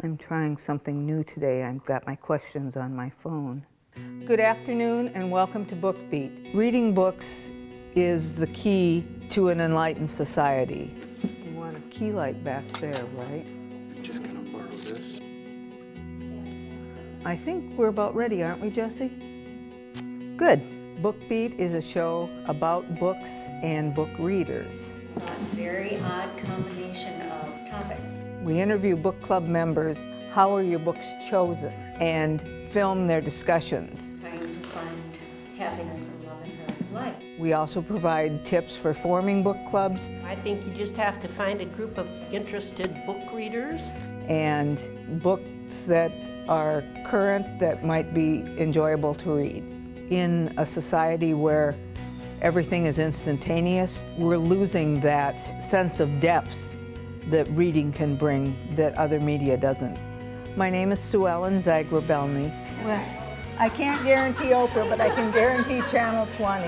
I'm trying something new today. I've got my questions on my phone. Good afternoon and welcome to Book Beat. Reading books is the key to an enlightened society. You want a key light back there, right? Just gonna borrow this. I think we're about ready, aren't we, Jesse? Good. Book Beat is a show about books and book readers. A very odd combination of topics. We interview book club members. How are your books chosen? And film their discussions. Trying to find happiness and love in her life. We also provide tips for forming book clubs I think you just have to find a group of interested book readers. and books that are current that might be enjoyable to read. In a society where everything is instantaneous, we're losing that sense of depth that reading can bring that other media doesn't. My name is Sue Ellen Zagrabelny. Well, I can't guarantee Oprah, but I can guarantee Channel 20.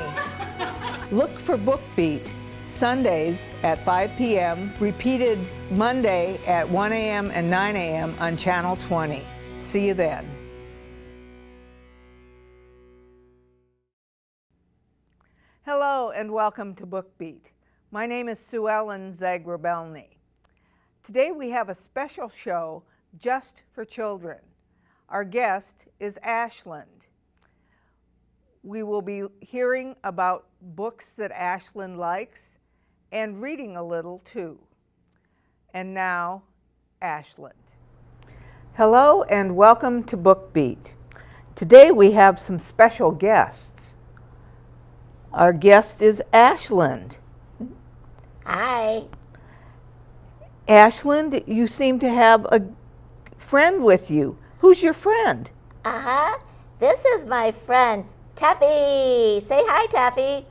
Look for Book Beat, Sundays at 5 p.m., repeated Monday at 1 a.m. and 9 a.m. on Channel 20. See you then. Hello and welcome to Book Beat. My name is Sue Ellen Zagrabelny. Today we have a special show just for children. Our guest is Ashland. We will be hearing about books that Ashland likes and reading a little too. And now, Ashland. Hello and welcome to Book Beat. Today we have some special guests. Our guest is Ashland. Hi. Ashland, you seem to have a friend with you. Who's your friend? This is my friend, Taffy. Say hi, Taffy.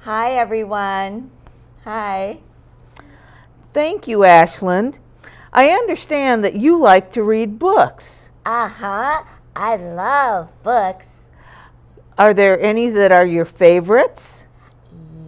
Hi, everyone. Hi. Thank you, Ashland. I understand that you like to read books. I love books. Are there any that are your favorites?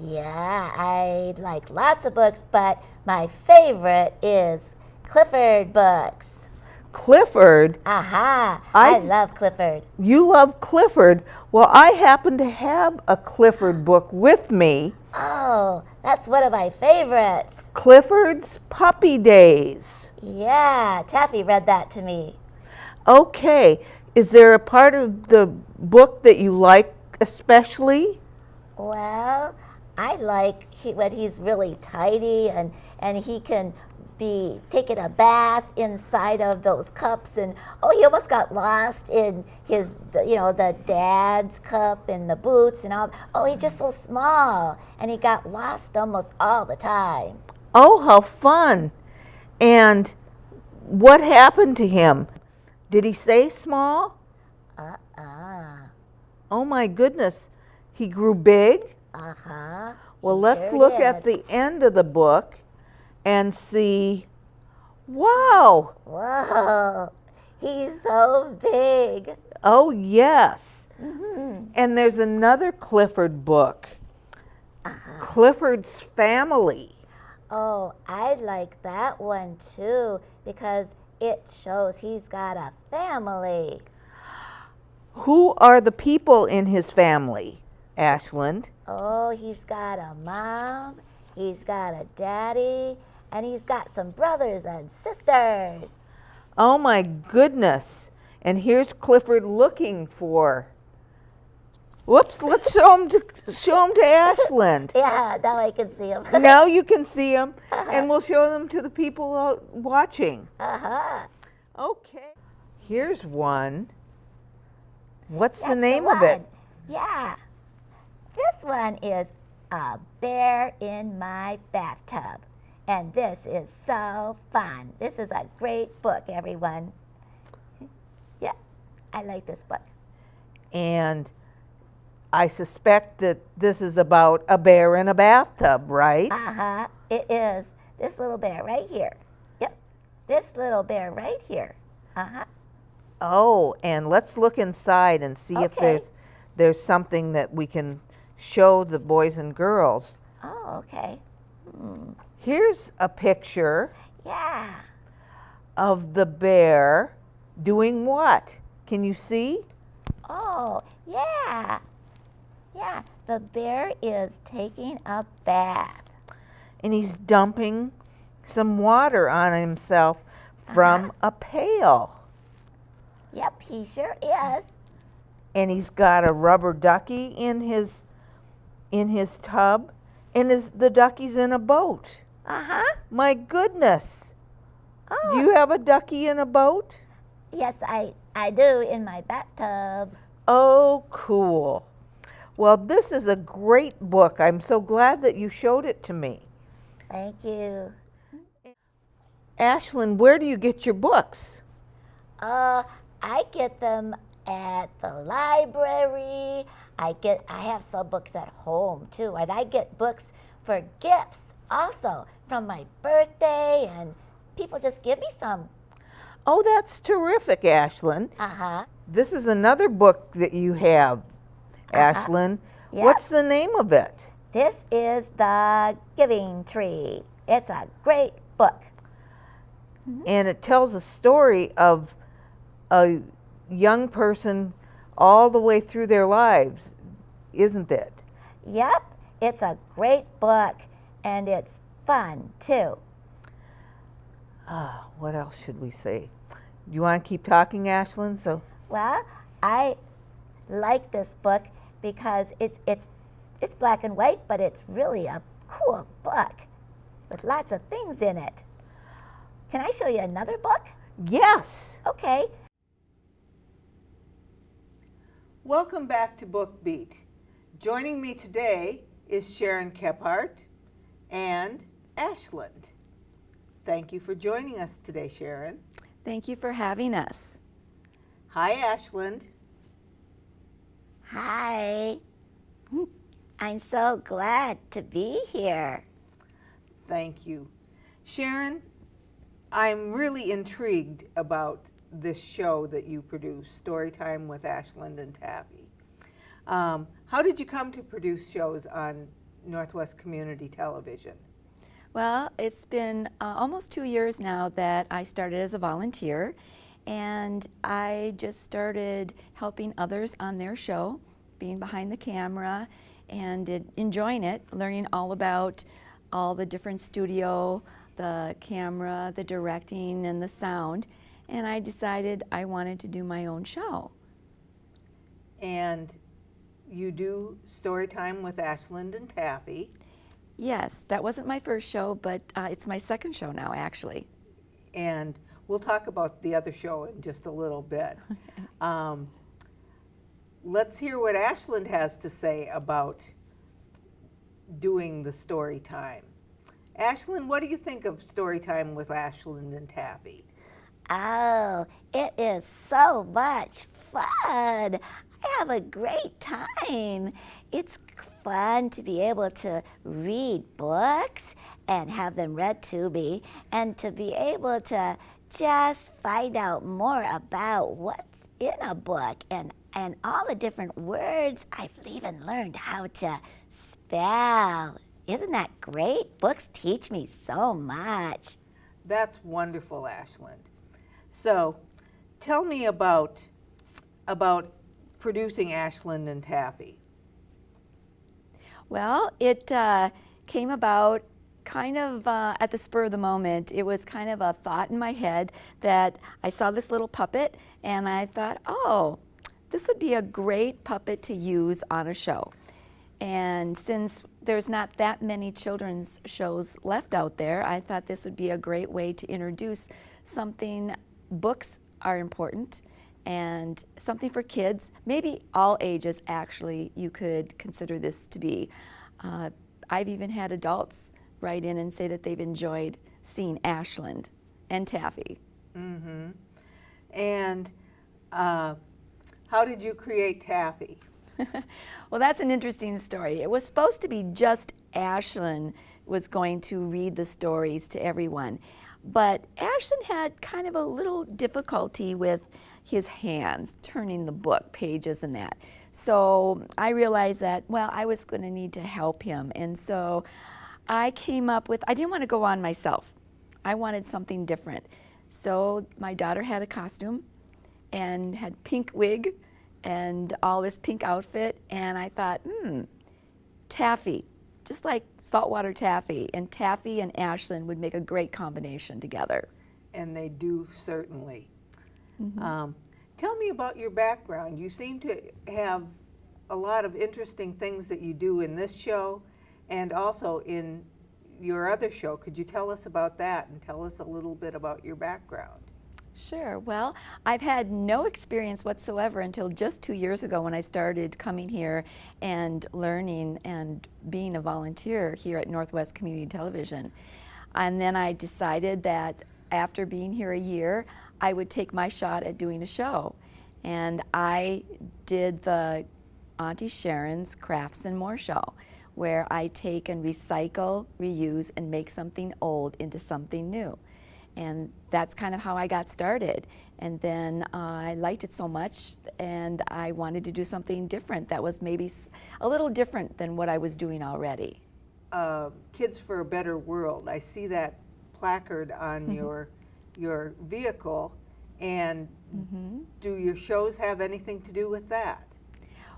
Yeah, I like lots of books, but my favorite is Clifford books. Clifford? I love Clifford. You love Clifford? Well, I happen to have a Clifford book with me. Oh, that's one of my favorites. Clifford's Puppy Days. Yeah, Taffy read that to me. Okay. Is there a part of the book that you like especially? Well, I like when he's really tidy and he can be taking a bath inside of those cups, and he almost got lost in his, the dad's cup and the boots and all. Oh, he's just so small, and he got lost almost all the time. Oh, how fun. And what happened to him? Did he stay small? Oh my goodness. He grew big? Well, let's look at the end of the book and see. Wow. Whoa, he's so big. Oh, yes. And there's another Clifford book, Clifford's Family. Oh, I like that one too, because it shows he's got a family. Who are the people in his family, Ashland? Oh, he's got a mom, he's got a daddy, and he's got some brothers and sisters. Oh my goodness. And here's Clifford looking for. Whoops, let's show him to Ashland. Yeah, now I can see him. Now you can see him, and we'll show them to the people watching. Okay. Here's one. What's the name of it? Yeah. This one is A Bear in My Bathtub. And this is so fun. This is a great book, everyone. Yeah, I like this book. And I suspect that this is about a bear in a bathtub, right? Uh-huh, it is. This little bear right here. Yep, this little bear right here. Uh-huh. Oh, and let's look inside and see if Okay. there's something that we can show the boys and girls. Oh, okay. Here's a picture Yeah. of the bear doing what? Can you see? Oh, yeah. Yeah, the bear is taking a bath. And he's dumping some water on himself from a pail. Yep, he sure is. And he's got a rubber ducky in his tub, and the ducky's in a boat. Uh-huh. My goodness. Oh. Do you have a ducky in a boat? Yes, I do in my bathtub. Oh, cool. Well, this is a great book. I'm so glad that you showed it to me. Thank you. Ashland, where do you get your books? I get them at the library. I have some books at home too, and I get books for gifts also from my birthday, and people just give me some. Oh, that's terrific, Ashland. Uh-huh. This is another book that you have, Ashland. Yep. What's the name of it? This is The Giving Tree. It's a great book. And it tells a story of a young person all the way through their lives, isn't it? Yep, it's a great book, and it's fun too. What else should we say? Do you want to keep talking, Ashland? Well, I like this book because it's black and white, but it's really a cool book with lots of things in it. Can I show you another book? Yes. Okay. Welcome back to Book Beat. Joining me today is Sharon Kephart and Ashland. Thank you for joining us today, Sharon. Thank you for having us. Hi, Ashland. Hi. I'm so glad to be here. Thank you. Sharon, I'm really intrigued about this show that you produce, Storytime with Ashland and Taffy. How did you come to produce shows on Northwest Community Television? Well, it's been almost 2 years now that I started as a volunteer, and I just started helping others on their show, being behind the camera and enjoying it, learning all about all the different studio, the camera, the directing, and the sound. And I decided I wanted to do my own show. And you do Storytime with Ashland and Taffy. Yes, that wasn't my first show, but it's my second show now, actually. And we'll talk about the other show in just a little bit. Let's hear what Ashland has to say about doing the story time. Ashland, what do you think of Storytime with Ashland and Taffy? Oh, it is so much fun. I have a great time. It's fun to be able to read books and have them read to me, and to be able to just find out more about what's in a book and all the different words. I've even learned how to spell. Isn't that great? Books teach me so much. That's wonderful, Ashland. So, tell me about producing Ashland and Taffy. Well, it came about kind of at the spur of the moment. It was kind of a thought in my head that I saw this little puppet and I thought, oh, this would be a great puppet to use on a show. And since there's not that many children's shows left out there, I thought this would be a great way to introduce something. Books are important, and something for kids, maybe all ages actually, you could consider this to be. I've even had adults write in and say that they've enjoyed seeing Ashland and Taffy. Mm-hmm. And how did you create Taffy? Well, that's an interesting story. It was supposed to be just Ashland was going to read the stories to everyone. But Ashland had kind of a little difficulty with his hands, turning the book pages and that. So I realized that, well, I was going to need to help him. And so I came up with, I didn't want to go on myself. I wanted something different. So my daughter had a costume and had pink wig and all this pink outfit, and I thought, Taffy, just like saltwater taffy, and Taffy and Ashland would make a great combination together. And they do, certainly. Tell me about your background. You seem to have a lot of interesting things that you do in this show and also in your other show. Could you tell us about that and tell us a little bit about your background? Sure. Well, I've had no experience whatsoever until just 2 years ago when I started coming here and learning and being a volunteer here at Northwest Community Television. And then I decided that after being here a year, I would take my shot at doing a show. And I did the Auntie Sharon's Crafts and More show, where I take and recycle, reuse, and make something old into something new. And that's kind of how I got started. And then I liked it so much, and I wanted to do something different that was maybe a little different than what I was doing already. Kids for a Better World. I see that placard on your vehicle, and do your shows have anything to do with that?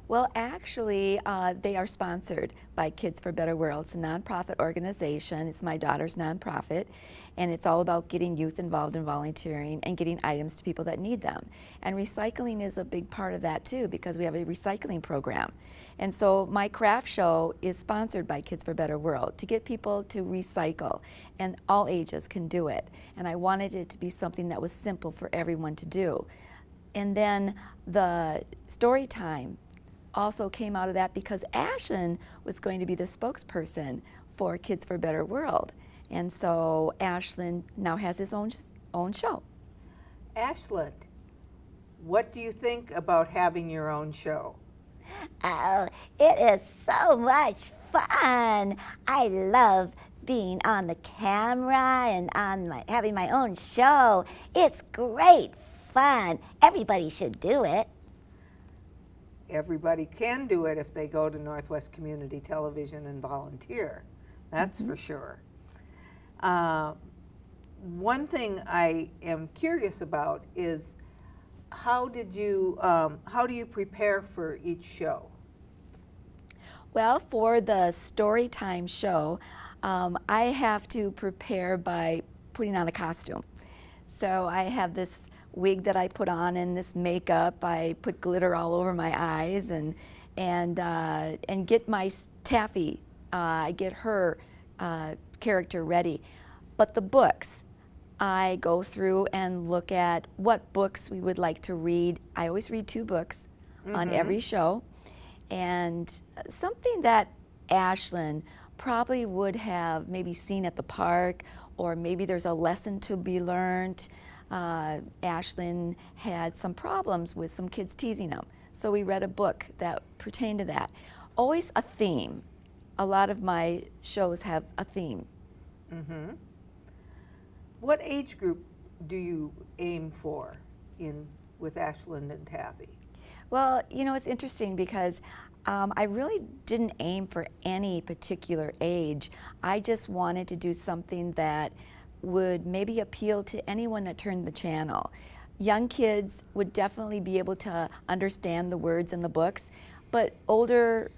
Well, actually, they are sponsored by Kids for Better World. It's a nonprofit organization. It's my daughter's nonprofit, and it's all about getting youth involved in volunteering and getting items to people that need them. And recycling is a big part of that too, because we have a recycling program. And so my craft show is sponsored by Kids for Better World to get people to recycle, and all ages can do it. And I wanted it to be something that was simple for everyone to do. And then the story time also came out of that because Ashland was going to be the spokesperson for Kids for Better World. And so Ashland now has his own show. Ashland, what do you think about having your own show? Oh, it is so much fun. I love being on the camera and having my own show. It's great fun. Everybody should do it. Everybody can do it if they go to Northwest Community Television and volunteer. That's for sure. One thing I am curious about is how do you prepare for each show? Well, for the Storytime show, I have to prepare by putting on a costume. So I have this wig that I put on and this makeup. I put glitter all over my eyes and get my Taffy. I get her character ready. But the books, I go through and look at what books we would like to read. I always read 2 books on every show. And something that Ashland probably would have maybe seen at the park, or maybe there's a lesson to be learned. Ashland had some problems with some kids teasing him. So we read a book that pertained to that. Always a theme. A lot of my shows have a theme. What age group do you aim for with Ashland and Taffy? Well, you know, it's interesting because I really didn't aim for any particular age. I just wanted to do something that would maybe appeal to anyone that turned the channel. Young kids would definitely be able to understand the words in the books, but older,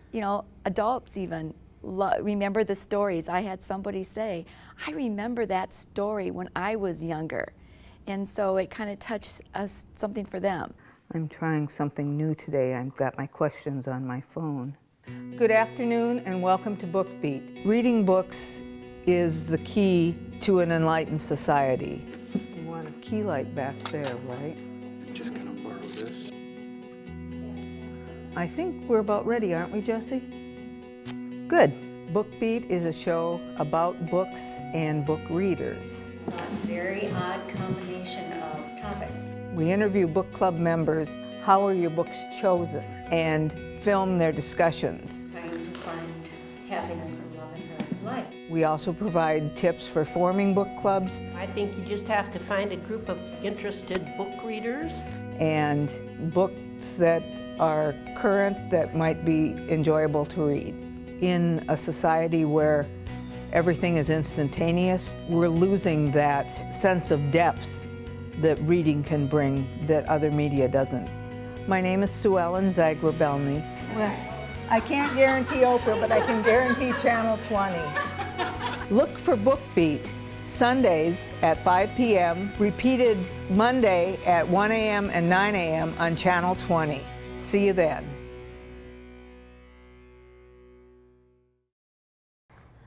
adults even remember the stories. I had somebody say, I remember that story when I was younger. And so it kind of touched something for them. I'm trying something new today. I've got my questions on my phone. Good afternoon and welcome to Book Beat. Reading books is the key to an enlightened society. You want a key light back there, right? I'm just gonna borrow this. I think we're about ready, aren't we, Jesse? Good. Book Beat is a show about books and book readers. A very odd combination of topics. We interview book club members how are your books chosen, and film their discussions. Trying to find happiness and love in her life. We also provide tips for forming book clubs I think you just have to find a group of interested book readers. and books that are current that might be enjoyable to read. In a society where everything is instantaneous, we're losing that sense of depth that reading can bring that other media doesn't. My name is Sue Ellen Zagrabelny. Well, I can't guarantee Oprah, but I can guarantee Channel 20. Look for Book Beat Sundays at 5 p.m., repeated Monday at 1 a.m. and 9 a.m. on Channel 20. See you then.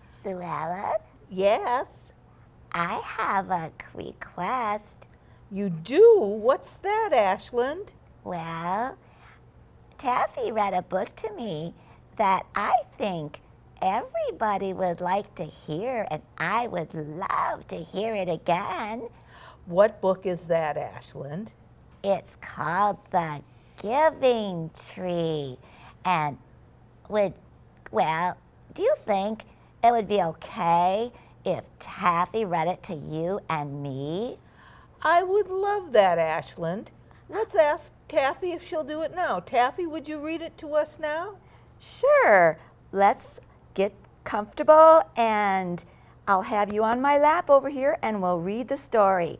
Sue Ellen, Yes, I have a request. you do. What's that, Ashland? Well, Taffy read a book to me that I think everybody would like to hear, and I would love to hear it again. What book is that, Ashland? It's called The Giving Tree. And do you think it would be okay if Taffy read it to you and me? I would love that, Ashland. Let's ask Taffy if she'll do it now. Taffy, would you read it to us now? Sure. Let's get comfortable and I'll have you on my lap over here and we'll read the story.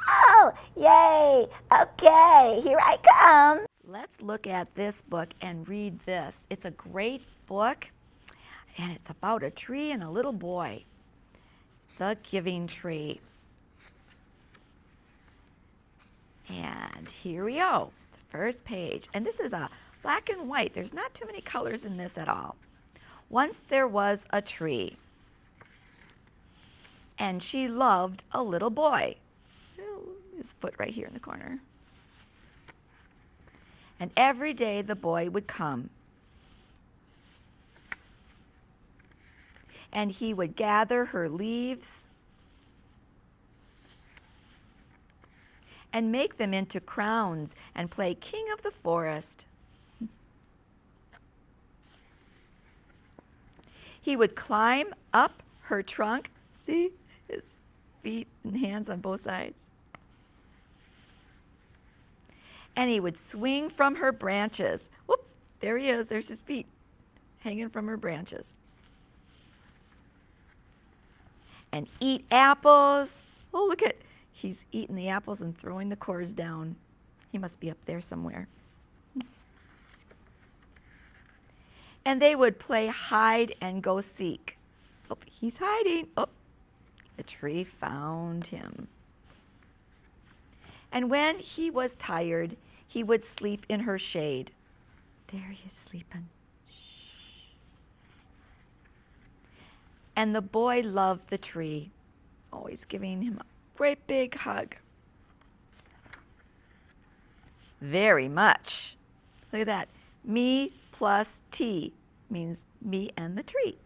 Oh, yay! Okay, here I come. Let's look at this book and read this. It's a great book and it's about a tree and a little boy. The Giving Tree. And here we go, the first page. And this is a black and white. There's not too many colors in this at all. Once there was a tree, and she loved a little boy. Oh, his foot right here in the corner. And every day the boy would come. And he would gather her leaves and make them into crowns and play king of the forest. He would climb up her trunk. See his feet and hands on both sides. And he would swing from her branches. Whoop, there he is. There's his feet hanging from her branches. And eat apples. Oh, look at, he's eating the apples and throwing the cores down. He must be up there somewhere. And they would play hide and go seek. Oh, he's hiding. Oh, the tree found him. And when he was tired, he would sleep in her shade. There he is sleeping. Shh. And the boy loved the tree, always giving him a great big hug. Very much. Look at that. Me plus T means me and the tree.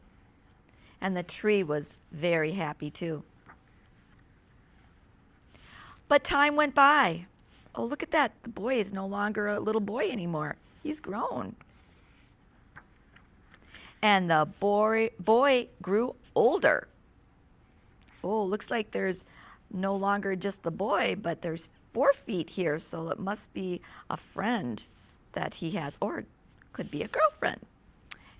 And the tree was very happy too. But time went by. Oh, look at that. The boy is no longer a little boy anymore. He's grown. And the boy grew older. Oh, looks like there's no longer just the boy, but there's 4 feet here, so it must be a friend that he has, or it could be a girlfriend,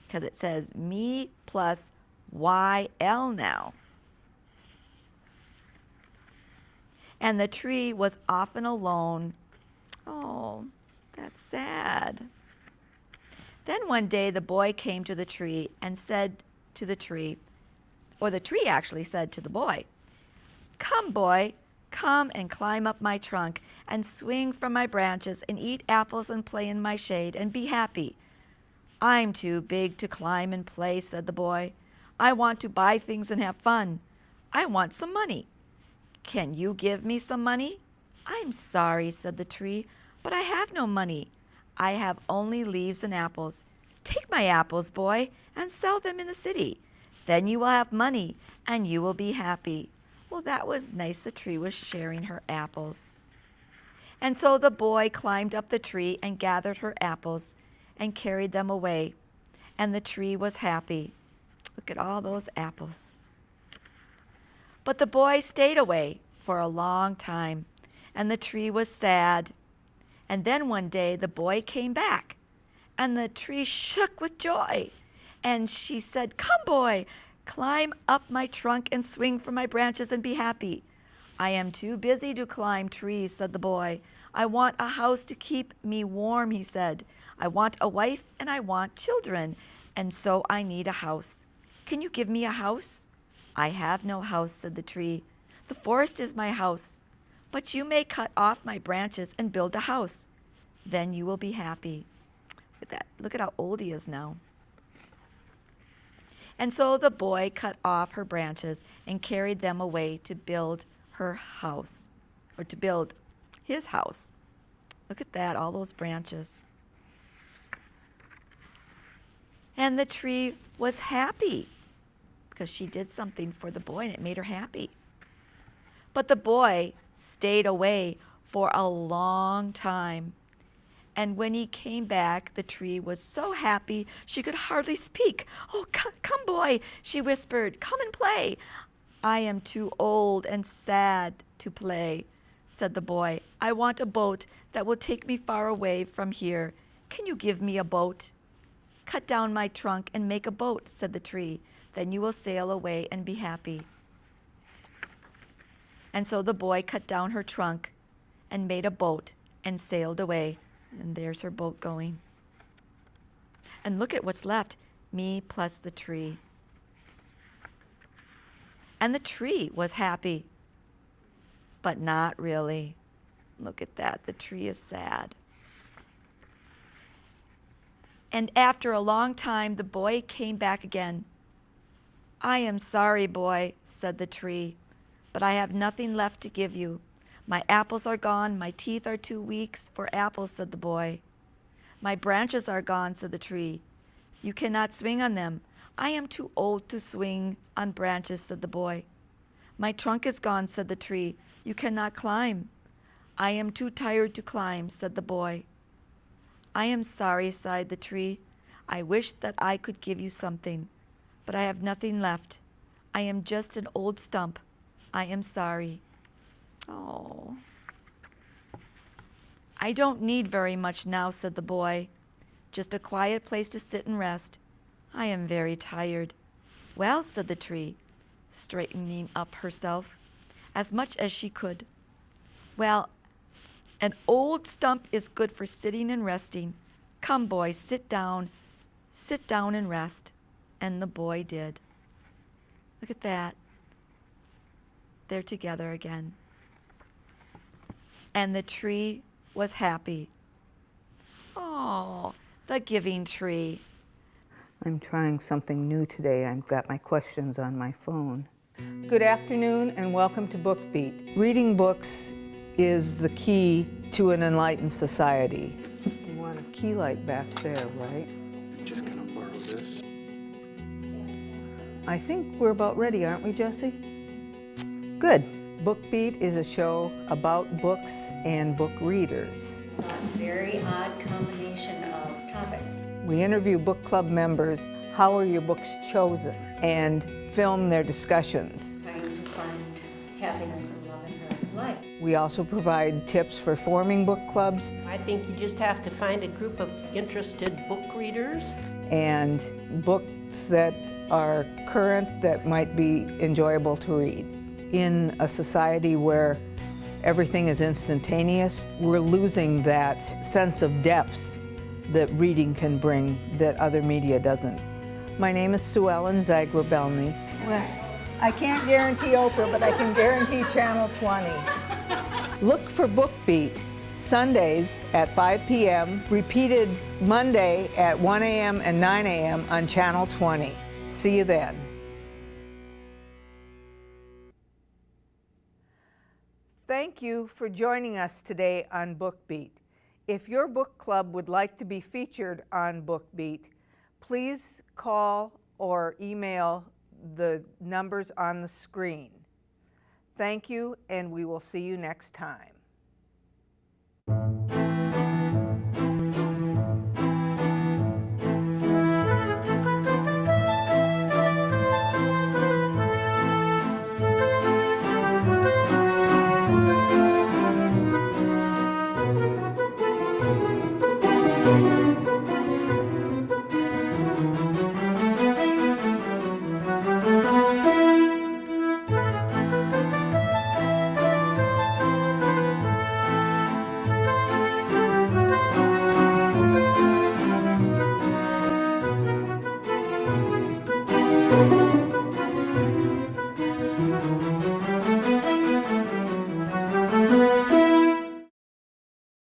because it says me plus YL now. And the tree was often alone. Oh, that's sad. Then one day the boy came to the tree and said to the tree, or the tree actually said to the boy, "Come, boy, come and climb up my trunk and swing from my branches and eat apples and play in my shade and be happy." "I'm too big to climb and play," said the boy. "I want to buy things and have fun. I want some money. Can you give me some money?" "I'm sorry," said the tree, "but I have no money. I have only leaves and apples. Take my apples, boy, and sell them in the city. Then you will have money and you will be happy." Well, that was nice. The tree was sharing her apples. And so the boy climbed up the tree and gathered her apples and carried them away. And the tree was happy. Look at all those apples. But the boy stayed away for a long time, and the tree was sad. And then one day the boy came back, and the tree shook with joy. And she said, "Come, boy, climb up my trunk and swing from my branches and be happy." "I am too busy to climb trees," said the boy. "I want a house to keep me warm," he said. "I want a wife and I want children, and so I need a house. Can you give me a house?" "I have no house," said the tree. "The forest is my house, but you may cut off my branches and build a house. Then you will be happy." Look at that. Look at how old he is now. And so the boy cut off her branches and carried them away to build her house, or to build his house. Look at that, all those branches. And the tree was happy because she did something for the boy and it made her happy. But the boy stayed away for a long time. And when he came back, the tree was so happy she could hardly speak. "Oh, come, boy," she whispered. "Come and play." "I am too old and sad to play," said the boy. "I want a boat that will take me far away from here. Can you give me a boat?" "Cut down my trunk and make a boat," said the tree. "Then you will sail away and be happy." And so the boy cut down her trunk and made a boat and sailed away. And there's her boat going. And look at what's left, me plus the tree. And the tree was happy, but not really. Look at that, the tree is sad. And after a long time, the boy came back again. "I am sorry, boy," said the tree, "but I have nothing left to give you. My apples are gone, my teeth are too weak for apples," said the boy. "My branches are gone," said the tree. "You cannot swing on them. I am too old to swing on branches," said the boy. "My trunk is gone," said the tree. "You cannot climb." "I am too tired to climb," said the boy. "I am sorry," sighed the tree. "I wish that I could give you something, but I have nothing left. I am just an old stump. I am sorry." "Oh, I don't need very much now," said the boy. "Just a quiet place to sit and rest. I am very tired." "Well," said the tree, straightening up herself as much as she could. "Well, an old stump is good for sitting and resting. Come, boy, sit down and rest." And the boy did. Look at that. They're together again. And the tree was happy. Oh, the giving tree. I'm trying something new today. I've got my questions on my phone. Good afternoon and welcome to Book Beat. Reading books is the key to an enlightened society. You want a key light back there, right? I'm just gonna borrow this. I think we're about ready, aren't we, Jesse? Good. Book Beat is a show about books and book readers. A very odd combination of topics. We interview book club members. How are your books chosen? And film their discussions. Trying to find happiness and love in her life. We also provide tips for forming book clubs I think you just have to find a group of interested book readers. and books that are current that might be enjoyable to read. In a society where everything is instantaneous, we're losing that sense of depth that reading can bring that other media doesn't. My name is Sue Ellen Zagrabelny. Well, I can't guarantee Oprah, but I can guarantee Channel 20. Look for Book Beat, Sundays at 5 p.m., repeated Monday at 1 a.m. and 9 a.m. on Channel 20. See you then. Thank you for joining us today on Book Beat. If your book club would like to be featured on Book Beat, please call or email the numbers on the screen. Thank you, and we will see you next time.